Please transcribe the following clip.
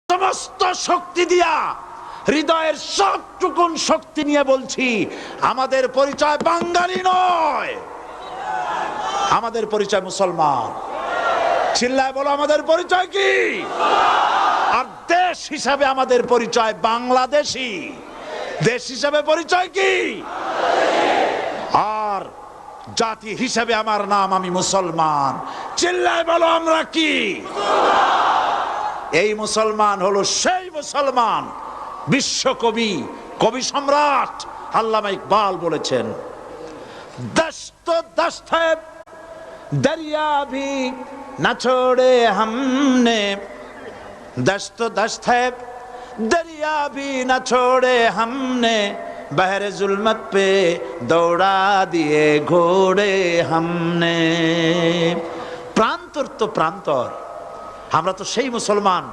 সমস্ত শক্তি দিয়া, হৃদয়ের সবটুকুন শক্তি নিয়ে বলছি, আমাদের পরিচয় বাঙালি নয়, আমাদের পরিচয় মুসলমান। চিল্লায় বলো, আমাদের পরিচয় কি? আর দেশ হিসাবে আমাদের পরিচয় বাংলাদেশী। দেশ হিসাবে পরিচয় কি? আর জাতি হিসাবে আমার নাম, আমি মুসলমান। চিল্লায় বলো, আমরা কি? এই মুসলমান হলো সেই মুসলমান বিশ্বকবি, কবি সম্রাট আল্লামা ইকবাল বলেছেন, দস্ত দস্ত है दरिया भी न छोड़े हमने, दस्त दस्त है दरिया भी न छोड़े हमने, बहरे जुल्मत पे दौड़ा दिए घोड़े हमने। প্রান্তর তো প্রান্তর, আমরা তো সেই মুসলমান।